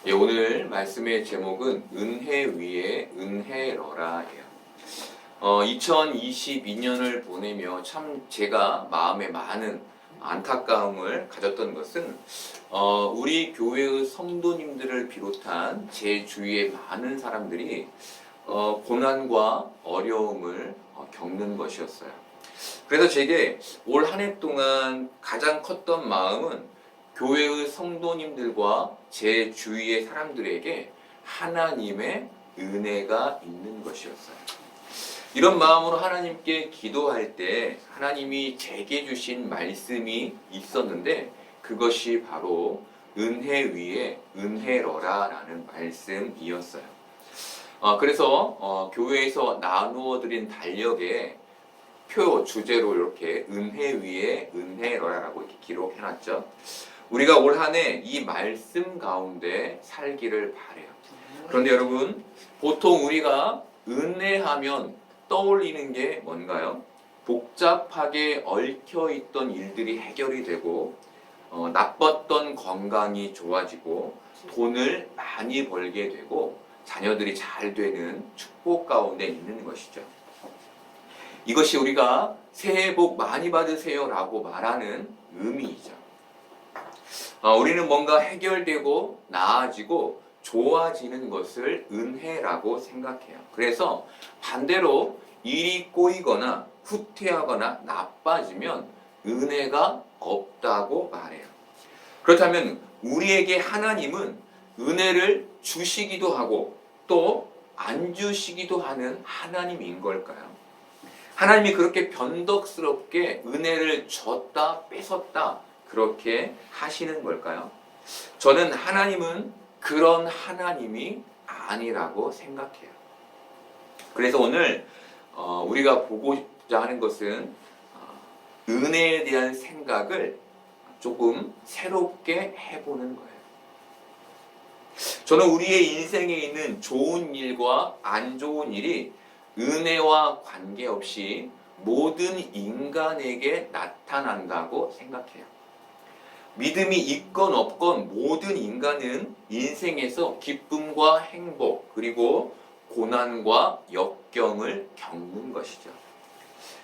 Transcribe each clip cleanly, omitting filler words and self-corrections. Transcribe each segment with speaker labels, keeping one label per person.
Speaker 1: 예, 오늘 말씀의 제목은 은혜 위에 은혜러라예요. 2022년을 보내며 참 제가 마음에 많은 안타까움을 가졌던 것은 우리 교회의 성도님들을 비롯한 제 주위의 많은 사람들이 고난과 어려움을 겪는 것이었어요. 그래서 제게 올 한 해 동안 가장 컸던 마음은 교회의 성도님들과 제 주위의 사람들에게 하나님의 은혜가 있는 것이었어요. 이런 마음으로 하나님께 기도할 때 하나님이 제게 주신 말씀이 있었는데 그것이 바로 은혜 위에 은혜러라 라는 말씀이었어요. 그래서 교회에서 나누어 드린 달력에 표 주제로 이렇게 은혜 위에 은혜러라라고 이렇게 기록해놨죠. 우리가 올 한 해 이 말씀 가운데 살기를 바래요. 그런데 여러분, 보통 우리가 은혜하면 떠올리는 게 뭔가요? 복잡하게 얽혀있던 일들이 해결이 되고 나빴던 건강이 좋아지고 돈을 많이 벌게 되고 자녀들이 잘 되는 축복 가운데 있는 것이죠. 이것이 우리가 새해 복 많이 받으세요 라고 말하는 의미이죠. 우리는 뭔가 해결되고 나아지고 좋아지는 것을 은혜라고 생각해요. 그래서 반대로 일이 꼬이거나 후퇴하거나 나빠지면 은혜가 없다고 말해요. 그렇다면 우리에게 하나님은 은혜를 주시기도 하고 또 안 주시기도 하는 하나님인 걸까요? 하나님이 그렇게 변덕스럽게 은혜를 줬다 뺏었다 그렇게 하시는 걸까요? 저는 하나님은 그런 하나님이 아니라고 생각해요. 그래서 오늘 우리가 보고자 하는 것은 은혜에 대한 생각을 조금 새롭게 해보는 거예요. 저는 우리의 인생에 있는 좋은 일과 안 좋은 일이 은혜와 관계없이 모든 인간에게 나타난다고 생각해요. 믿음이 있건 없건 모든 인간은 인생에서 기쁨과 행복 그리고 고난과 역경을 겪는 것이죠.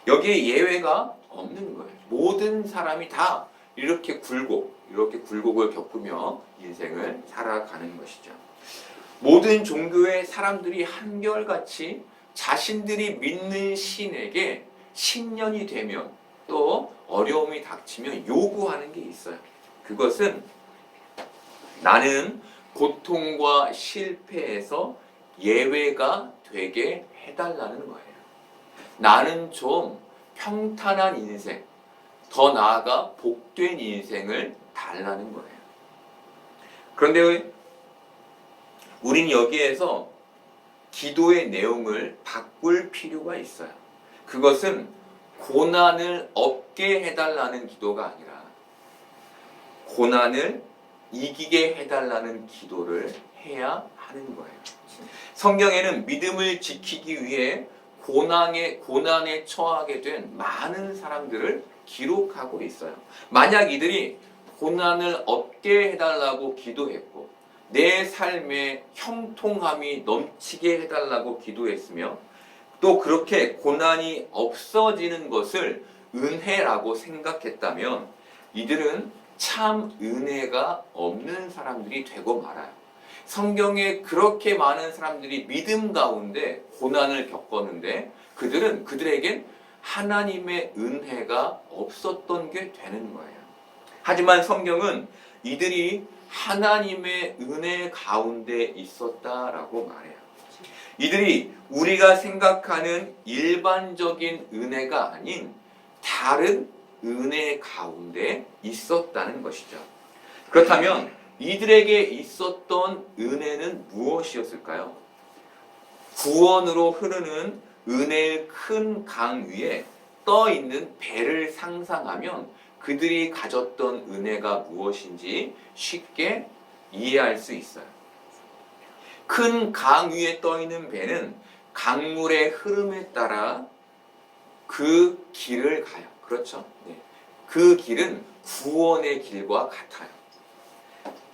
Speaker 1: 여기에 예외가 없는 거예요. 모든 사람이 다 이렇게 굴곡을 겪으며 인생을 살아가는 것이죠. 모든 종교의 사람들이 한결같이 자신들이 믿는 신에게 신년이 되면 또 어려움이 닥치면 요구하는 게 있어요. 그것은 나는 고통과 실패에서 예외가 되게 해달라는 거예요. 나는 좀 평탄한 인생, 더 나아가 복된 인생을 달라는 거예요. 그런데 우린 여기에서 기도의 내용을 바꿀 필요가 있어요. 그것은 고난을 없게 해달라는 기도가 아니라 고난을 이기게 해달라는 기도를 해야 하는 거예요. 성경에는 믿음을 지키기 위해 고난에 처하게 된 많은 사람들을 기록하고 있어요. 만약 이들이 고난을 없게 해달라고 기도했고 내 삶에 형통함이 넘치게 해달라고 기도했으며 또 그렇게 고난이 없어지는 것을 은혜라고 생각했다면 이들은 참 은혜가 없는 사람들이 되고 말아요. 성경에 그렇게 많은 사람들이 믿음 가운데 고난을 겪었는데 그들에겐 하나님의 은혜가 없었던 게 되는 거예요. 하지만 성경은 이들이 하나님의 은혜 가운데 있었다라고 말해요. 이들이 우리가 생각하는 일반적인 은혜가 아닌 다른 은혜 가운데 있었다는 것이죠. 그렇다면 이들에게 있었던 은혜는 무엇이었을까요? 구원으로 흐르는 은혜의 큰 강 위에 떠 있는 배를 상상하면 그들이 가졌던 은혜가 무엇인지 쉽게 이해할 수 있어요. 큰 강 위에 떠 있는 배는 강물의 흐름에 따라 그 길을 가요. 그렇죠? 네. 그 길은 구원의 길과 같아요.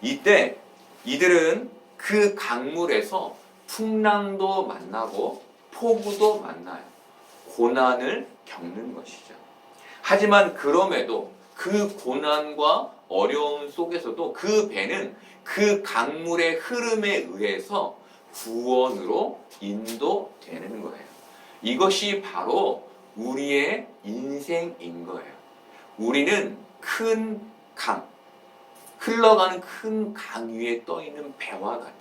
Speaker 1: 이때 이들은 그 강물에서 풍랑도 만나고 폭우도 만나요. 고난을 겪는 것이죠. 하지만 그럼에도 그 고난과 어려움 속에서도 그 배는 그 강물의 흐름에 의해서 구원으로 인도되는 거예요. 이것이 바로 우리의 인생인 거예요. 우리는 큰 강, 흘러가는 큰 강 위에 떠 있는 배와 같아요.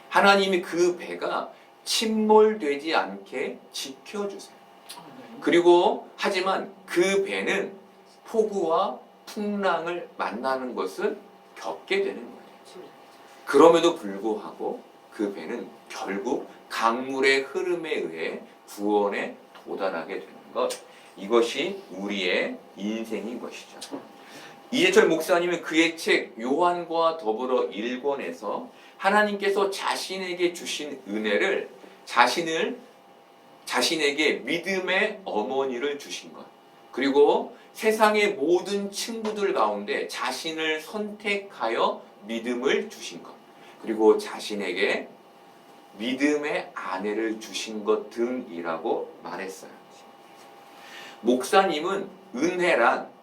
Speaker 1: 하나님이 그 배가 침몰되지 않게 지켜주세요. 그리고 하지만 그 배는 폭우와 풍랑을 만나는 것을 겪게 되는 거예요. 그럼에도 불구하고 그 배는 결국 강물의 흐름에 의해 구원에 도달하게 되는 것, 이것이 우리의 인생인 것이죠. 이재철 목사님은 그의 책 요한과 더불어 1권에서 하나님께서 자신에게 주신 은혜를 자신에게 믿음의 어머니를 주신 것, 그리고 세상의 모든 친구들 가운데 자신을 선택하여 믿음을 주신 것, 그리고 자신에게 믿음의 아내를 주신 것 등이라고 말했어요. 목사님은 은혜란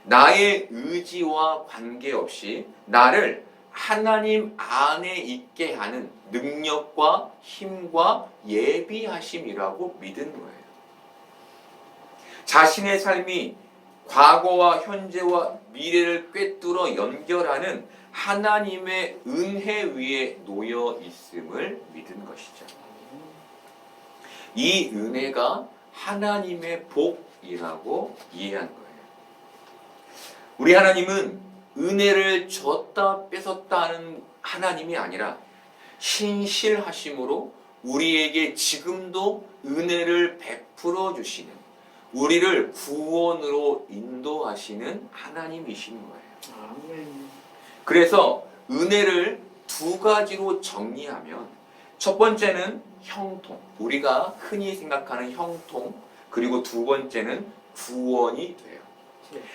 Speaker 1: 나의 의지와 관계없이 나를 하나님 안에 있게 하는 능력과 힘과 예비하심이라고 믿은 거예요. 자신의 삶이 과거와 현재와 미래를 꿰뚫어 연결하는 하나님의 은혜 위에 놓여 있음을 믿은 것이죠. 이 은혜가 하나님의 복이라고 이해한 거예요. 우리 하나님은 은혜를 줬다 뺏었다 하는 하나님이 아니라 신실하심으로 우리에게 지금도 은혜를 베풀어 주시는, 우리를 구원으로 인도하시는 하나님이신 거예요. 아멘. 그래서 은혜를 두 가지로 정리하면, 첫 번째는 형통, 우리가 흔히 생각하는 형통, 그리고 두 번째는 구원이 돼요.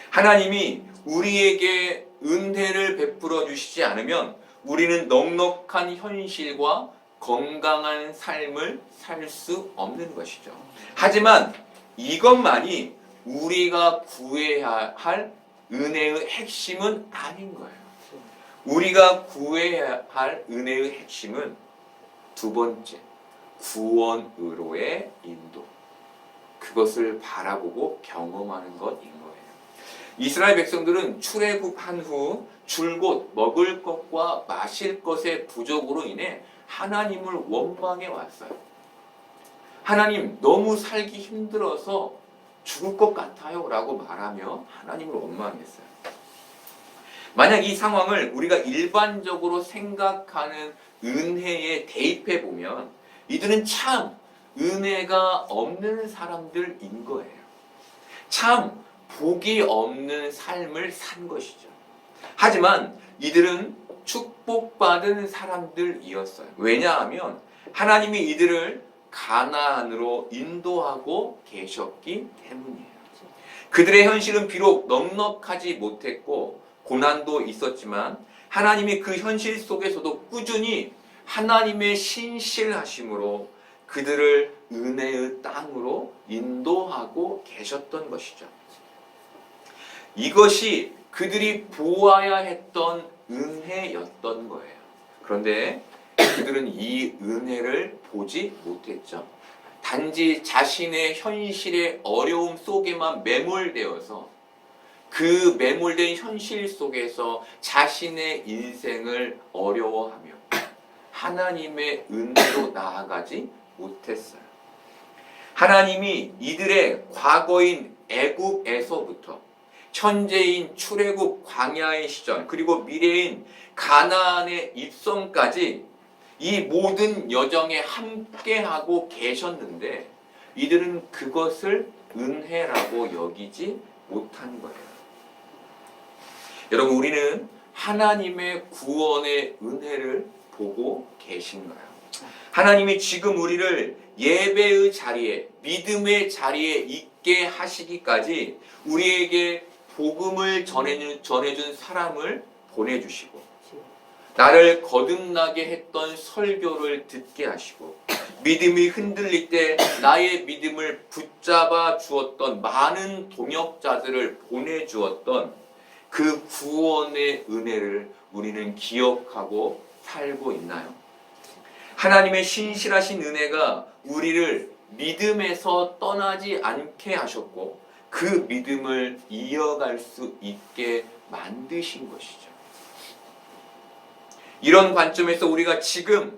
Speaker 1: 하나님이 우리에게 은혜를 베풀어 주시지 않으면 우리는 넉넉한 현실과 건강한 삶을 살 수 없는 것이죠. 하지만 이것만이 우리가 구해야 할 은혜의 핵심은 아닌 거예요. 우리가 구해야 할 은혜의 핵심은 두 번째, 구원으로의 인도. 그것을 바라보고 경험하는 것인 거예요. 이스라엘 백성들은 출애굽한 후 줄곧 먹을 것과 마실 것의 부족으로 인해 하나님을 원망해 왔어요. 하나님, 너무 살기 힘들어서 죽을 것 같아요 라고 말하며 하나님을 원망했어요. 만약 이 상황을 우리가 일반적으로 생각하는 은혜에 대입해 보면 이들은 참 은혜가 없는 사람들인 거예요. 참 복이 없는 삶을 산 것이죠. 하지만 이들은 축복받은 사람들이었어요. 왜냐하면 하나님이 이들을 가나안으로 인도하고 계셨기 때문이에요. 그들의 현실은 비록 넉넉하지 못했고 고난도 있었지만 하나님이 그 현실 속에서도 꾸준히 하나님의 신실하심으로 그들을 은혜의 땅으로 인도하고 계셨던 것이죠. 이것이 그들이 보아야 했던 은혜였던 거예요. 그런데 그들은 이 은혜를 보지 못했죠. 단지 자신의 현실의 어려움 속에만 매몰되어서 그 매몰된 현실 속에서 자신의 인생을 어려워하며 하나님의 은혜로 나아가지 못했어요. 하나님이 이들의 과거인 애굽에서부터 현재인 출애굽 광야의 시절, 그리고 미래인 가나안의 입성까지 이 모든 여정에 함께하고 계셨는데 이들은 그것을 은혜라고 여기지 못한 거예요. 여러분, 우리는 하나님의 구원의 은혜를 보고 계신가요? 하나님이 지금 우리를 예배의 자리에, 믿음의 자리에 있게 하시기까지 우리에게 복음을 전해준 사람을 보내주시고 나를 거듭나게 했던 설교를 듣게 하시고 믿음이 흔들릴 때 나의 믿음을 붙잡아 주었던 많은 동역자들을 보내주었던 그 구원의 은혜를 우리는 기억하고 살고 있나요? 하나님의 신실하신 은혜가 우리를 믿음에서 떠나지 않게 하셨고 그 믿음을 이어갈 수 있게 만드신 것이죠. 이런 관점에서 우리가 지금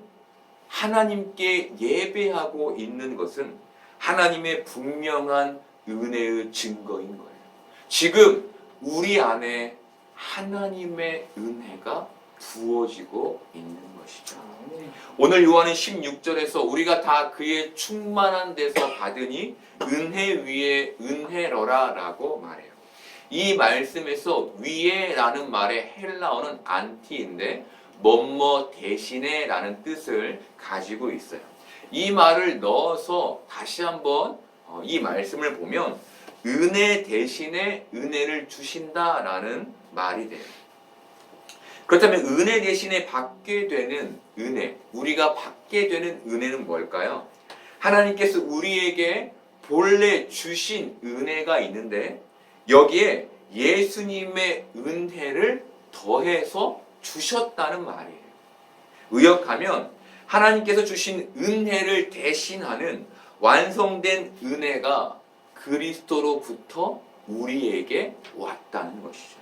Speaker 1: 하나님께 예배하고 있는 것은 하나님의 분명한 은혜의 증거인 거예요. 지금 우리 안에 하나님의 은혜가 부어지고 있는 것이죠. 오늘 요한은 16절에서 우리가 다 그의 충만한 데서 받으니 은혜 위에 은혜러라 라고 말해요. 이 말씀에서 위에라는 말의 헬라어는 안티인데 뭐뭐 대신에 라는 뜻을 가지고 있어요. 이 말을 넣어서 다시 한번 이 말씀을 보면 은혜 대신에 은혜를 주신다라는 말이 돼요. 그렇다면 은혜 대신에 받게 되는 은혜, 우리가 받게 되는 은혜는 뭘까요? 하나님께서 우리에게 본래 주신 은혜가 있는데 여기에 예수님의 은혜를 더해서 주셨다는 말이에요. 의역하면 하나님께서 주신 은혜를 대신하는 완성된 은혜가 그리스도로부터 우리에게 왔다는 것이죠.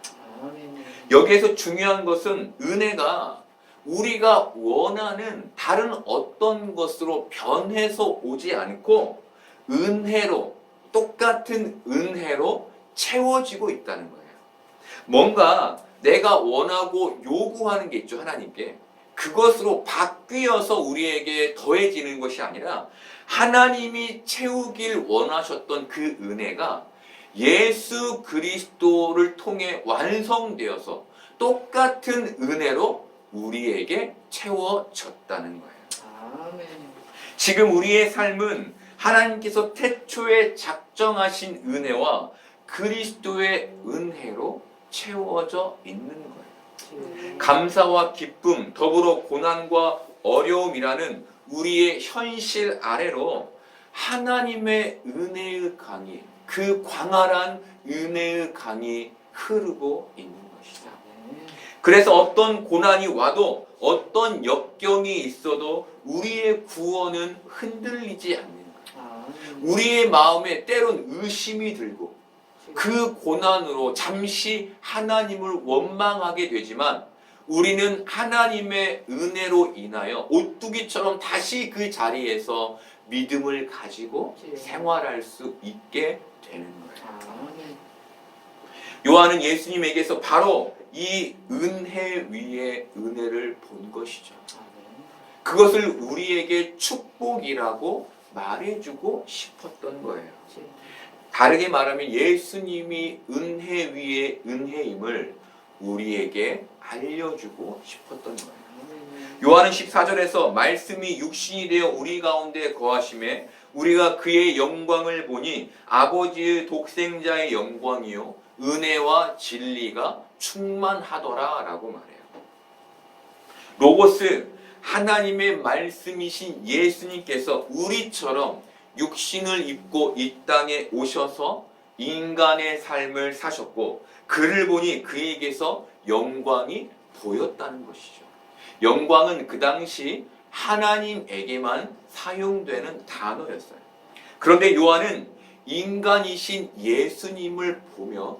Speaker 1: 여기에서 중요한 것은 은혜가 우리가 원하는 다른 어떤 것으로 변해서 오지 않고 은혜로, 똑같은 은혜로 채워지고 있다는 거예요. 뭔가 내가 원하고 요구하는 게 있죠, 하나님께. 그것으로 바뀌어서 우리에게 더해지는 것이 아니라 하나님이 채우길 원하셨던 그 은혜가 예수 그리스도를 통해 완성되어서 똑같은 은혜로 우리에게 채워졌다는 거예요.
Speaker 2: 아멘.
Speaker 1: 지금 우리의 삶은 하나님께서 태초에 작정하신 은혜와 그리스도의 은혜로 채워져 있는 거예요. 감사와 기쁨, 더불어 고난과 어려움이라는 우리의 현실 아래로 하나님의 은혜의 강이, 그 광활한 은혜의 강이 흐르고 있는 것이죠. 그래서 어떤 고난이 와도 어떤 역경이 있어도 우리의 구원은 흔들리지 않는 거예요. 우리의 마음에 때론 의심이 들고 그 고난으로 잠시 하나님을 원망하게 되지만 우리는 하나님의 은혜로 인하여 오뚜기처럼 다시 그 자리에서 믿음을 가지고 생활할 수 있게 되는 거예요. 요한은 예수님에게서 바로 이 은혜 위에 은혜를 본 것이죠. 그것을 우리에게 축복이라고 말해주고 싶었던 거예요. 다르게 말하면 예수님이 은혜 위에 은혜임을 우리에게 알려주고 싶었던 거예요. 요한은 14절에서 말씀이 육신이 되어 우리 가운데 거하심에 우리가 그의 영광을 보니 아버지의 독생자의 영광이요 은혜와 진리가 충만하더라 라고 말해요. 로고스, 하나님의 말씀이신 예수님께서 우리처럼 육신을 입고 이 땅에 오셔서 인간의 삶을 사셨고 그를 보니 그에게서 영광이 보였다는 것이죠. 영광은 그 당시 하나님에게만 사용되는 단어였어요. 그런데 요한은 인간이신 예수님을 보며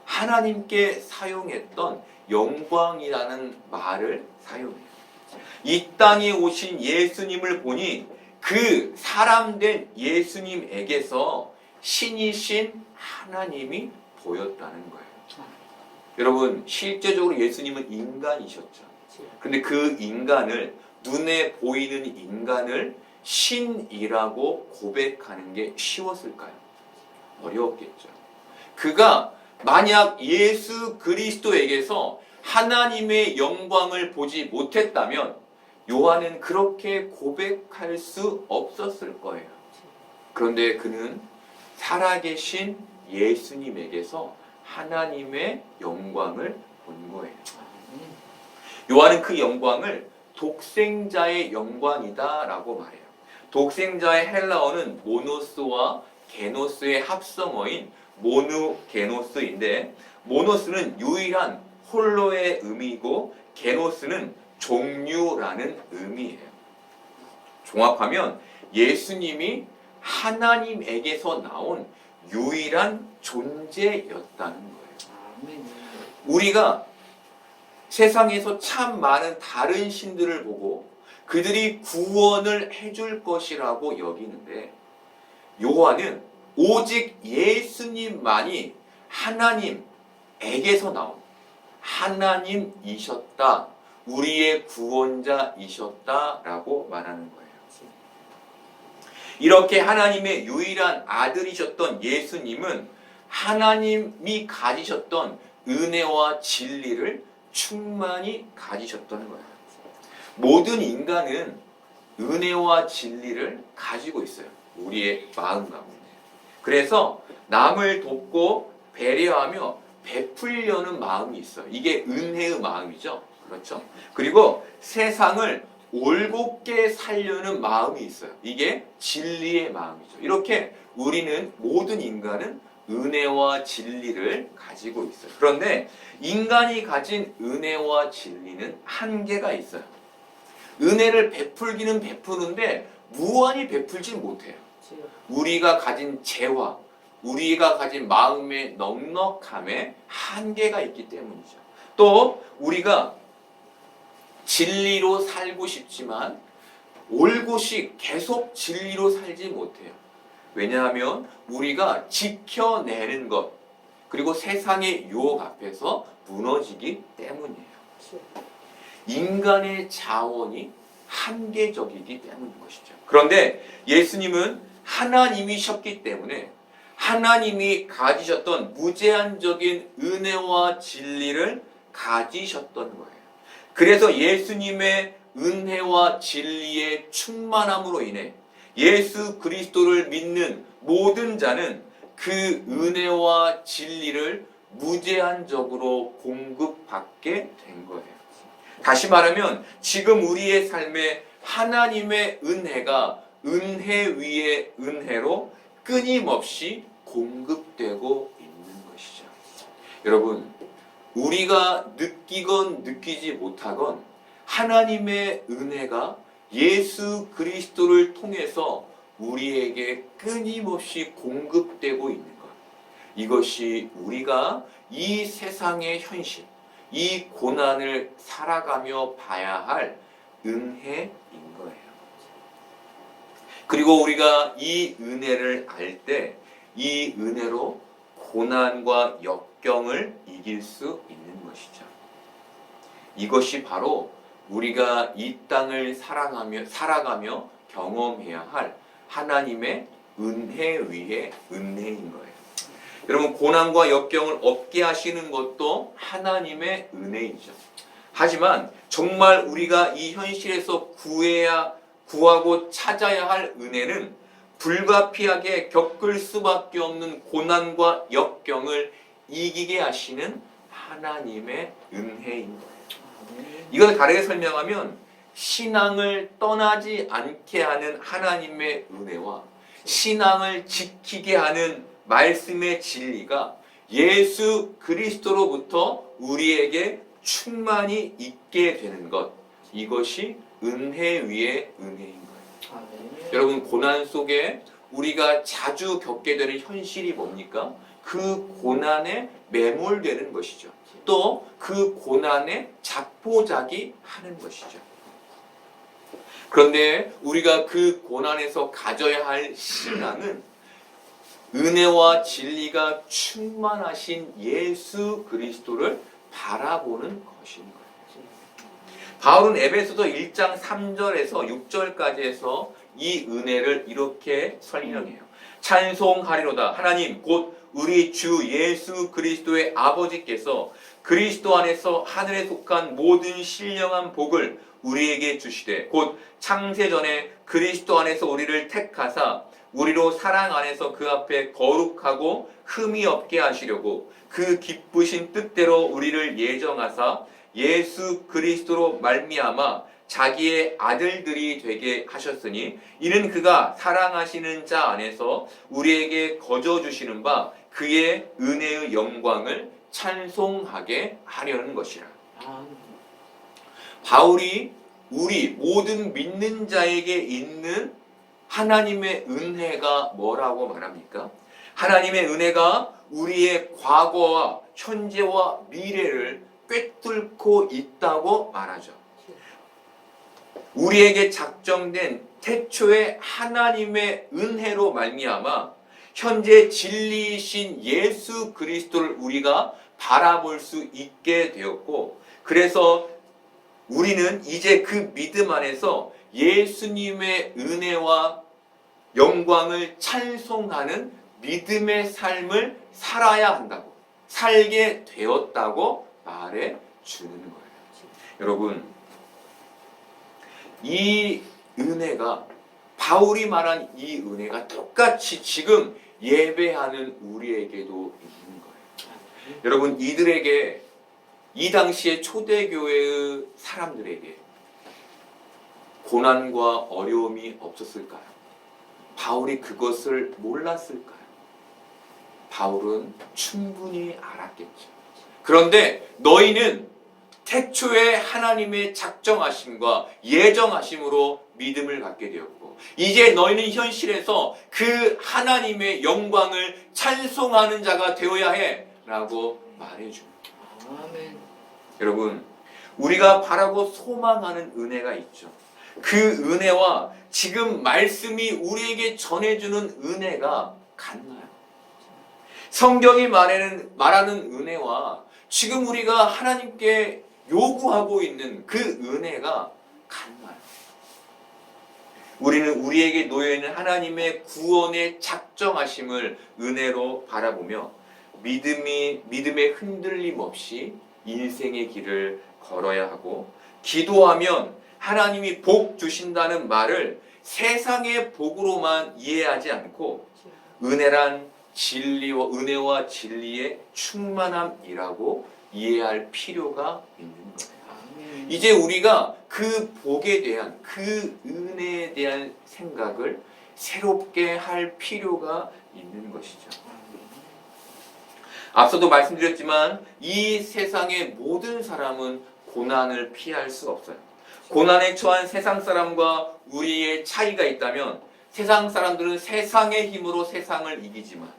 Speaker 1: 하나님께 사용했던 영광이라는 말을 사용해요. 이 땅에 오신 예수님을 보니 그 사람된 예수님에게서 신이신 하나님이 보였다는 거예요. 여러분, 실제적으로 예수님은 인간이셨죠. 근데 그 인간을, 눈에 보이는 인간을 신이라고 고백하는 게 쉬웠을까요? 어려웠겠죠. 그가 만약 예수 그리스도에게서 하나님의 영광을 보지 못했다면 요한은 그렇게 고백할 수 없었을 거예요. 그런데 그는 살아계신 예수님에게서 하나님의 영광을 본 거예요. 요한은 그 영광을 독생자의 영광이다라고 말해요. 독생자의 헬라어는 모노스와 게노스의 합성어인 모누게노스인데, 모노스는 유일한 홀로의 의미이고 게노스는 종류라는 의미예요. 종합하면 예수님이 하나님에게서 나온 유일한 존재였다는 거예요. 우리가 세상에서 참 많은 다른 신들을 보고 그들이 구원을 해줄 것이라고 여기는데, 요한은 오직 예수님만이 하나님에게서 나온 하나님이셨다, 우리의 구원자이셨다라고 말하는 거예요. 이렇게 하나님의 유일한 아들이셨던 예수님은 하나님이 가지셨던 은혜와 진리를 충만히 가지셨던 거예요. 모든 인간은 은혜와 진리를 가지고 있어요. 우리의 마음 가운데. 그래서 남을 돕고 배려하며 베풀려는 마음이 있어요. 이게 은혜의 마음이죠. 그렇죠? 그리고 세상을 올곧게 살려는 마음이 있어요. 이게 진리의 마음이죠. 이렇게 우리는, 모든 인간은 은혜와 진리를 가지고 있어요. 그런데 인간이 가진 은혜와 진리는 한계가 있어요. 은혜를 베풀기는 베푸는데 무한히 베풀지 못해요. 우리가 가진 재화, 우리가 가진 마음의 넉넉함에 한계가 있기 때문이죠. 또 우리가 진리로 살고 싶지만 올곧이 계속 진리로 살지 못해요. 왜냐하면 우리가 지켜내는 것, 그리고 세상의 유혹 앞에서 무너지기 때문이에요. 인간의 자원이 한계적이기 때문인 것이죠. 그런데 예수님은 하나님이셨기 때문에 하나님이 가지셨던 무제한적인 은혜와 진리를 가지셨던 거예요. 그래서 예수님의 은혜와 진리의 충만함으로 인해 예수 그리스도를 믿는 모든 자는 그 은혜와 진리를 무제한적으로 공급받게 된 거예요. 다시 말하면 지금 우리의 삶에 하나님의 은혜가 은혜 위에 은혜로 끊임없이 공급되고 있는 것이죠. 여러분, 우리가 느끼건 느끼지 못하건 하나님의 은혜가 예수 그리스도를 통해서 우리에게 끊임없이 공급되고 있는 것, 이것이 우리가 이 세상의 현실, 이 고난을 살아가며 봐야 할 은혜인 거예요. 그리고 우리가 이 은혜를 알 때 이 은혜로 고난과 역경을 이길 수 있는 것이죠. 이것이 바로 우리가 이 땅을 살아가며 경험해야 할 하나님의 은혜 위에 은혜인 거예요. 여러분, 고난과 역경을 없게 하시는 것도 하나님의 은혜이죠. 하지만 정말 우리가 이 현실에서 구하고 찾아야 할 은혜는 불가피하게 겪을 수밖에 없는 고난과 역경을 이기게 하시는 하나님의 은혜인 거예요. 이걸 다르게 설명하면 신앙을 떠나지 않게 하는 하나님의 은혜와 신앙을 지키게 하는 말씀의 진리가 예수 그리스도로부터 우리에게 충만히 있게 되는 것, 이것이 은혜 위에 은혜인 거예요. 여러분, 고난 속에 우리가 자주 겪게 되는 현실이 뭡니까? 그 고난에 매몰되는 것이죠. 또 그 고난에 자포자기 하는 것이죠. 그런데 우리가 그 고난에서 가져야 할 신앙은 은혜와 진리가 충만하신 예수 그리스도를 바라보는 것인 거예요. 바울은 에베소서 1장 3절에서 6절까지 해서 이 은혜를 이렇게 설명해요. 찬송하리로다. 하나님 곧 우리 주 예수 그리스도의 아버지께서 그리스도 안에서 하늘에 속한 모든 신령한 복을 우리에게 주시되 곧 창세전에 그리스도 안에서 우리를 택하사 우리로 사랑 안에서 그 앞에 거룩하고 흠이 없게 하시려고 그 기쁘신 뜻대로 우리를 예정하사 예수 그리스도로 말미암아 자기의 아들들이 되게 하셨으니 이는 그가 사랑하시는 자 안에서 우리에게 거저 주시는 바 그의 은혜의 영광을 찬송하게 하려는 것이라. 바울이 우리 모든 믿는 자에게 있는 하나님의 은혜가 뭐라고 말합니까? 하나님의 은혜가 우리의 과거와 현재와 미래를 꿰뚫고 있다고 말하죠. 우리에게 작정된 태초의 하나님의 은혜로 말미암아 현재 진리이신 예수 그리스도를 우리가 바라볼 수 있게 되었고, 그래서 우리는 이제 그 믿음 안에서 예수님의 은혜와 영광을 찬송하는 믿음의 삶을 살아야 한다고, 살게 되었다고 말해 주는 거예요. 여러분, 이 은혜가, 바울이 말한 이 은혜가 똑같이 지금 예배하는 우리에게도 있는 거예요. 여러분, 이들에게, 이 당시의 초대교회의 사람들에게 고난과 어려움이 없었을까요? 바울이 그것을 몰랐을까요? 바울은 충분히 알았겠죠. 그런데 너희는 태초에 하나님의 작정하심과 예정하심으로 믿음을 갖게 되었고, 이제 너희는 현실에서 그 하나님의 영광을 찬송하는 자가 되어야 해 라고 말해줍니다. 아멘. 여러분, 우리가 바라고 소망하는 은혜가 있죠. 그 은혜와 지금 말씀이 우리에게 전해주는 은혜가 같나요? 성경이 말하는 은혜와 지금 우리가 하나님께 요구하고 있는 그 은혜가 같나요? 우리는 우리에게 놓여있는 하나님의 구원의 작정하심을 은혜로 바라보며 믿음의 흔들림 없이 인생의 길을 걸어야 하고, 기도하면 하나님이 복 주신다는 말을 세상의 복으로만 이해하지 않고 은혜란 은혜와 진리의 충만함이라고 이해할 필요가 있는 거예요. 이제 우리가 그 복에 대한, 그 은혜에 대한 생각을 새롭게 할 필요가 있는 것이죠. 앞서도 말씀드렸지만 이 세상의 모든 사람은 고난을 피할 수 없어요. 고난에 처한 세상 사람과 우리의 차이가 있다면, 세상 사람들은 세상의 힘으로 세상을 이기지만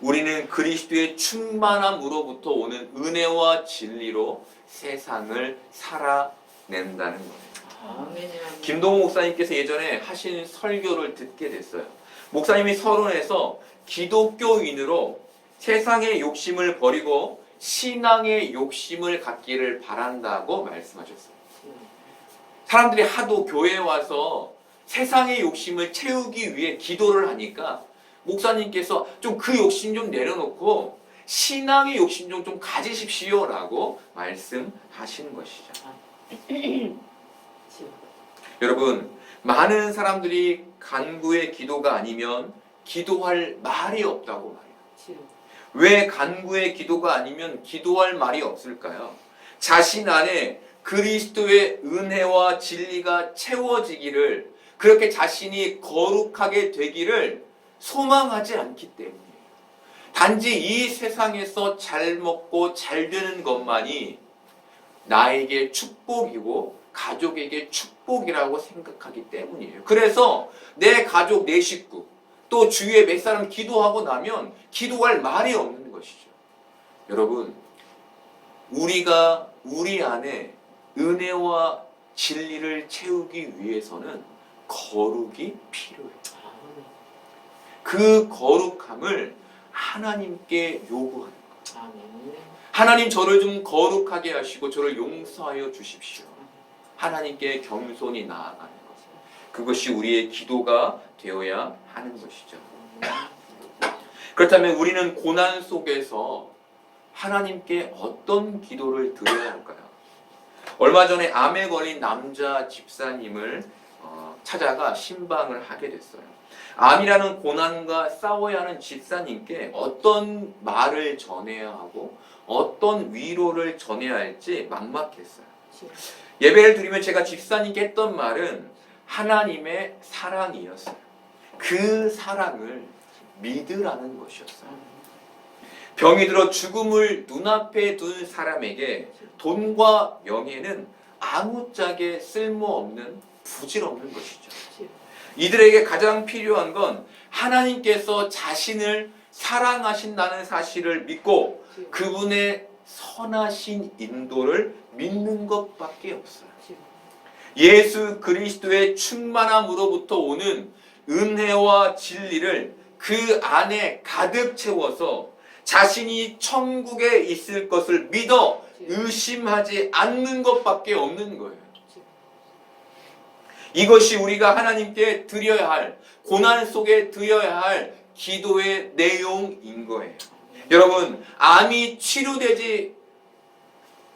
Speaker 1: 우리는 그리스도의 충만함으로부터 오는 은혜와 진리로 세상을 살아낸다는 거예요. 김동호 목사님께서 예전에 하신 설교를 듣게 됐어요. 목사님이 서론에서 기독교인으로 세상의 욕심을 버리고 신앙의 욕심을 갖기를 바란다고 말씀하셨어요. 사람들이 하도 교회에 와서 세상의 욕심을 채우기 위해 기도를 하니까 목사님께서 좀 그 욕심 좀 내려놓고 신앙의 욕심 좀 가지십시오라고 말씀하시는 것이죠. 여러분, 많은 사람들이 간구의 기도가 아니면 기도할 말이 없다고 말해요. 왜 간구의 기도가 아니면 기도할 말이 없을까요? 자신 안에 그리스도의 은혜와 진리가 채워지기를, 그렇게 자신이 거룩하게 되기를 소망하지 않기 때문이에요. 단지 이 세상에서 잘 먹고 잘 되는 것만이 나에게 축복이고 가족에게 축복이라고 생각하기 때문이에요. 그래서 내 가족, 내 식구, 또 주위에 몇 사람 기도하고 나면 기도할 말이 없는 것이죠. 여러분, 우리가 우리 안에 은혜와 진리를 채우기 위해서는 거룩이 필요해요. 그 거룩함을 하나님께 요구하는 거예요. 하나님, 저를 좀 거룩하게 하시고 저를 용서하여 주십시오. 하나님께 겸손히 나아가는 것, 그것이 우리의 기도가 되어야 하는 것이죠. 그렇다면 우리는 고난 속에서 하나님께 어떤 기도를 드려야 할까요? 얼마 전에 암에 걸린 남자 집사님을 찾아가 신방을 하게 됐어요. 암이라는 고난과 싸워야 하는 집사님께 어떤 말을 전해야 하고 어떤 위로를 전해야 할지 막막했어요. 예배를 드리면 제가 집사님께 했던 말은 하나님의 사랑이었어요. 그 사랑을 믿으라는 것이었어요. 병이 들어 죽음을 눈앞에 둔 사람에게 돈과 명예는 아무짝에 쓸모없는 부질없는 것이죠. 이들에게 가장 필요한 건 하나님께서 자신을 사랑하신다는 사실을 믿고 그분의 선하신 인도를 믿는 것밖에 없어요. 예수 그리스도의 충만함으로부터 오는 은혜와 진리를 그 안에 가득 채워서 자신이 천국에 있을 것을 믿어 의심하지 않는 것밖에 없는 거예요. 이것이 우리가 하나님께 드려야 할, 고난 속에 드려야 할 기도의 내용인 거예요. 여러분, 암이 치료되지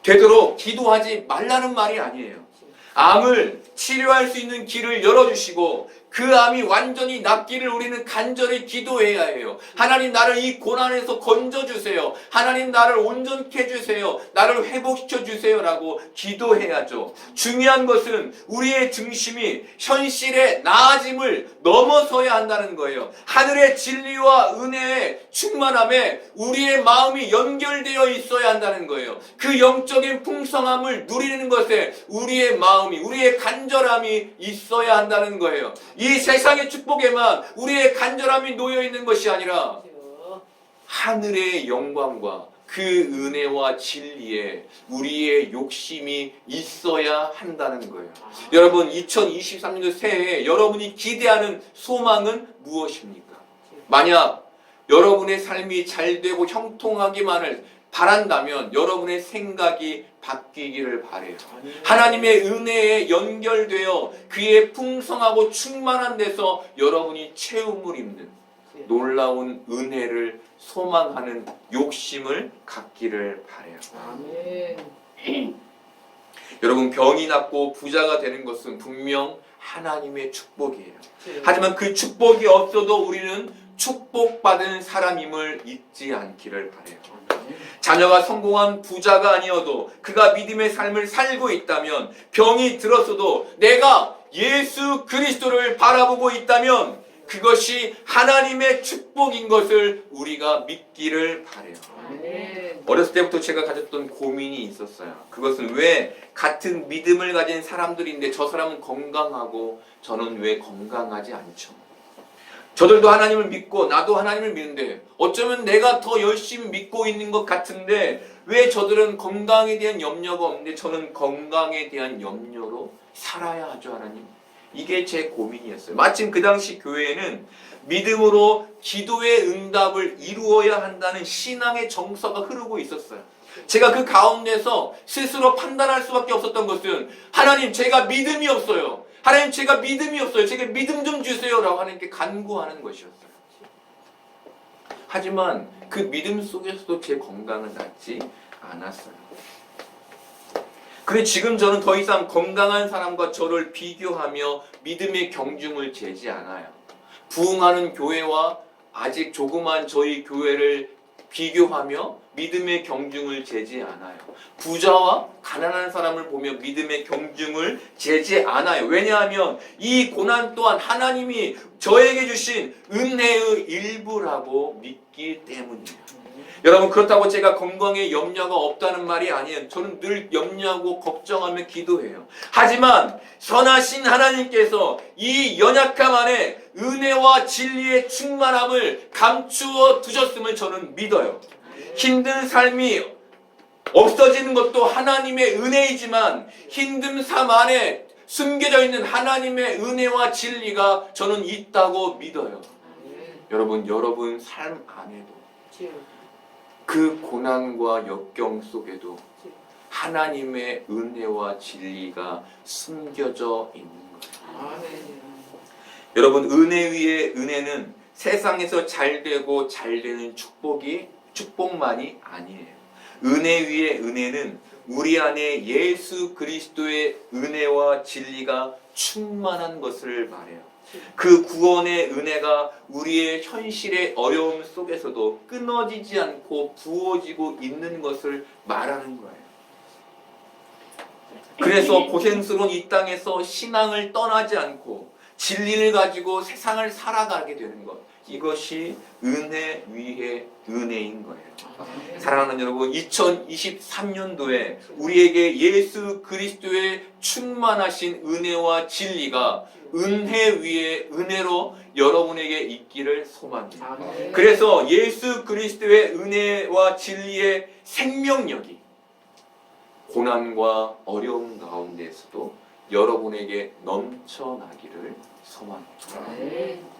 Speaker 1: 되도록 기도하지 말라는 말이 아니에요. 암을 치료할 수 있는 길을 열어주시고 그 암이 완전히 낫기를 우리는 간절히 기도해야 해요. 하나님, 나를 이 고난에서 건져주세요. 하나님, 나를 온전케 해주세요. 나를 회복시켜주세요 라고 기도해야죠. 중요한 것은 우리의 중심이 현실의 나아짐을 넘어서야 한다는 거예요. 하늘의 진리와 은혜의 충만함에 우리의 마음이 연결되어 있어야 한다는 거예요. 그 영적인 풍성함을 누리는 것에 우리의 마음이, 우리의 간절함이 있어야 한다는 거예요. 이 세상의 축복에만 우리의 간절함이 놓여 있는 것이 아니라 하늘의 영광과 그 은혜와 진리에 우리의 욕심이 있어야 한다는 거예요. 여러분, 2023년도 새해에 여러분이 기대하는 소망은 무엇입니까? 만약 여러분의 삶이 잘되고 형통하기만을 바란다면 여러분의 생각이 바뀌기를 바래요. 하나님의 은혜에 연결되어 그의 풍성하고 충만한 데서 여러분이 체험을 입는 놀라운 은혜를 소망하는 욕심을 갖기를 바래요.
Speaker 2: 아멘.
Speaker 1: 여러분, 병이 낫고 부자가 되는 것은 분명 하나님의 축복이에요. 하지만 그 축복이 없어도 우리는 축복받은 사람임을 잊지 않기를 바래요. 자녀가 성공한 부자가 아니어도 그가 믿음의 삶을 살고 있다면, 병이 들었어도 내가 예수 그리스도를 바라보고 있다면 그것이 하나님의 축복인 것을 우리가 믿기를 바래요. 어렸을 때부터 제가 가졌던 고민이 있었어요. 그것은 왜 같은 믿음을 가진 사람들인데 저 사람은 건강하고 저는 왜 건강하지 않죠? 저들도 하나님을 믿고 나도 하나님을 믿는데 어쩌면 내가 더 열심히 믿고 있는 것 같은데 왜 저들은 건강에 대한 염려가 없는데 저는 건강에 대한 염려로 살아야 하죠, 하나님? 이게 제 고민이었어요. 마침 그 당시 교회에는 믿음으로 기도의 응답을 이루어야 한다는 신앙의 정서가 흐르고 있었어요. 제가 그 가운데서 스스로 판단할 수밖에 없었던 것은 하나님, 제가 믿음이 없어요. 하나님, 제가 믿음이 없어요. 제게 믿음 좀 주세요 라고 하나님께 간구하는 것이었어요. 하지만 그 믿음 속에서도 제 건강은 낫지 않았어요. 그래, 지금 저는 더 이상 건강한 사람과 저를 비교하며 믿음의 경중을 재지 않아요. 부흥하는 교회와 아직 조그만 저희 교회를 비교하며 믿음의 경중을 재지 않아요. 부자와 가난한 사람을 보며 믿음의 경중을 재지 않아요. 왜냐하면 이 고난 또한 하나님이 저에게 주신 은혜의 일부라고 믿기 때문이에요. 여러분, 그렇다고 제가 건강에 염려가 없다는 말이 아니에요. 저는 늘 염려하고 걱정하며 기도해요. 하지만 선하신 하나님께서 이 연약함 안에 은혜와 진리의 충만함을 감추어 두셨음을 저는 믿어요. 힘든 삶이 없어지는 것도 하나님의 은혜이지만 힘든 삶 안에 숨겨져 있는 하나님의 은혜와 진리가 저는 있다고 믿어요. 여러분 삶 안에도 그 고난과 역경 속에도 하나님의 은혜와 진리가 숨겨져 있는 거예요. 여러분, 은혜 위에 은혜는 세상에서 잘되고 잘되는 축복만이 아니에요. 은혜 위에 은혜는 우리 안에 예수 그리스도의 은혜와 진리가 충만한 것을 말해요. 그 구원의 은혜가 우리의 현실의 어려움 속에서도 끊어지지 않고 부어지고 있는 것을 말하는 거예요. 그래서 고생스러운 이 땅에서 신앙을 떠나지 않고 진리를 가지고 세상을 살아가게 되는 것, 이것이 은혜 위에 은혜인 거예요. 사랑하는 여러분, 2023년도에 우리에게 예수 그리스도의 충만하신 은혜와 진리가 은혜 위에 은혜로 여러분에게 있기를 소망합니다. 그래서 예수 그리스도의 은혜와 진리의 생명력이 고난과 어려움 가운데에서도 여러분에게 넘쳐나기를 소망합니다.